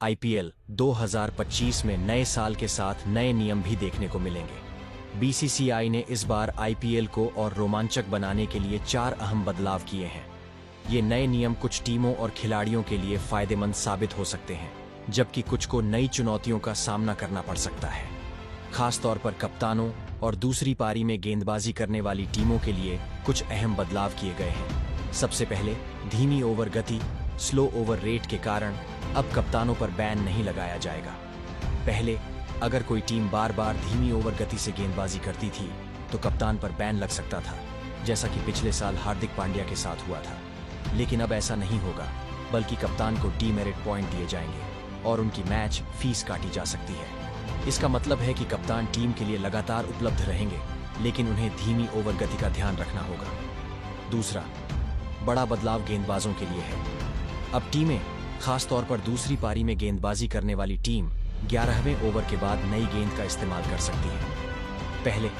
IPL 2025 में नए साल के साथ नए नियम भी देखने को मिलेंगे। बीसीसीआई ने इस बार आईपीएल को और रोमांचक बनाने के लिए 4 अहम बदलाव किए हैं। ये नए नियम कुछ टीमों और खिलाड़ियों के लिए फायदेमंद साबित हो सकते हैं, जबकि कुछ को नई चुनौतियों का सामना करना पड़ सकता है। खास तौर पर कप्तानों और दूसरी पारी में गेंदबाजी करने वाली टीमों के लिए कुछ अहम बदलाव किए गए हैं। सबसे पहले, धीमी ओवर गति स्लो ओवर रेट के कारण अब कप्तानों पर बैन नहीं लगाया जाएगा। पहले अगर कोई टीम बार बार धीमी ओवर गति से गेंदबाजी करती थी तो कप्तान पर बैन लग सकता था, जैसा कि पिछले साल हार्दिक पांड्या के साथ हुआ था। लेकिन अब ऐसा नहीं होगा, बल्कि कप्तान को डीमेरिट पॉइंट दिए जाएंगे और उनकी मैच फीस काटी जा सकती है। इसका मतलब है कि कप्तान टीम के लिए लगातार उपलब्ध रहेंगे, लेकिन उन्हें धीमी ओवर गति का ध्यान रखना होगा। दूसरा बड़ा बदलाव गेंदबाजों के लिए है। अब टीमें, खास तौर पर दूसरी पारी में गेंदबाजी करने वाली टीम, 11वें ओवर के बाद नई गेंद का इस्तेमाल कर सकती है। पहले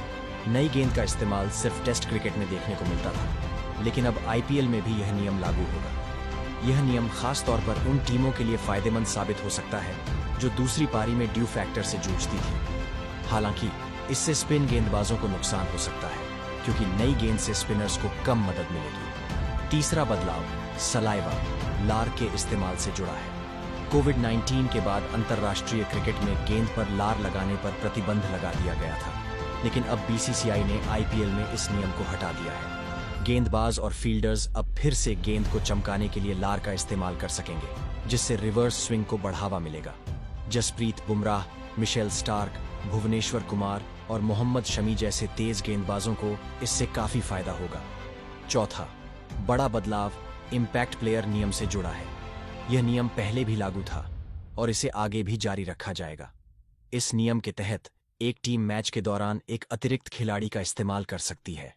नई गेंद का इस्तेमाल सिर्फ टेस्ट क्रिकेट में देखने को मिलता था, लेकिन अब आईपीएल में भी यह नियम लागू होगा। यह नियम खास तौर पर उन टीमों के लिए फायदेमंद साबित हो सकता है जो दूसरी पारी में ड्यू फैक्टर से जूझती थी। हालांकि इससे स्पिन गेंदबाजों को नुकसान हो सकता है, क्योंकि नई गेंद से स्पिनर्स को कम मदद मिलेगी। तीसरा बदलाव सलाइवा लार के इस्तेमाल से जुड़ा है। कोविड-19 के बाद अंतर्राष्ट्रीय क्रिकेट में गेंद पर लार लगाने पर प्रतिबंध लगा दिया गया था, लेकिन अब बीसीसीआई ने आईपीएल में इस नियम को हटा दिया है। गेंदबाज और फील्डर्स अब फिर से गेंद को चमकाने के लिए लार का इस्तेमाल कर सकेंगे, जिससे रिवर्स स्विंग को बढ़ावा मिलेगा। जसप्रीत बुमराह, मिशेल स्टार्क, भुवनेश्वर कुमार और मोहम्मद शमी जैसे तेज गेंदबाजों को इससे काफी फायदा होगा। चौथा बड़ा बदलाव इम्पैक्ट प्लेयर नियम से जुड़ा है। यह नियम पहले भी लागू था और इसे आगे भी जारी रखा जाएगा। इस नियम के तहत एक टीम मैच के दौरान एक अतिरिक्त खिलाड़ी का इस्तेमाल कर सकती है,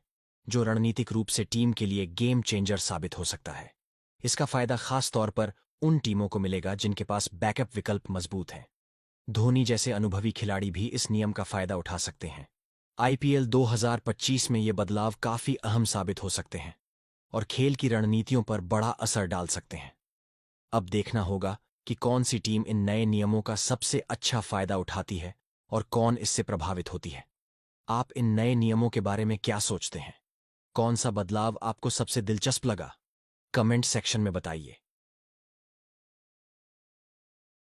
जो रणनीतिक रूप से टीम के लिए गेम चेंजर साबित हो सकता है। इसका फायदा खास तौर पर उन टीमों को मिलेगा जिनके पास बैकअप विकल्प मजबूत हैं। धोनी जैसे अनुभवी खिलाड़ी भी इस नियम का फायदा उठा सकते हैं। आईपीएल 2025 में ये बदलाव काफी अहम साबित हो सकते हैं और खेल की रणनीतियों पर बड़ा असर डाल सकते हैं। अब देखना होगा कि कौन सी टीम इन नए नियमों का सबसे अच्छा फायदा उठाती है और कौन इससे प्रभावित होती है। आप इन नए नियमों के बारे में क्या सोचते हैं? कौन सा बदलाव आपको सबसे दिलचस्प लगा? कमेंट सेक्शन में बताइए।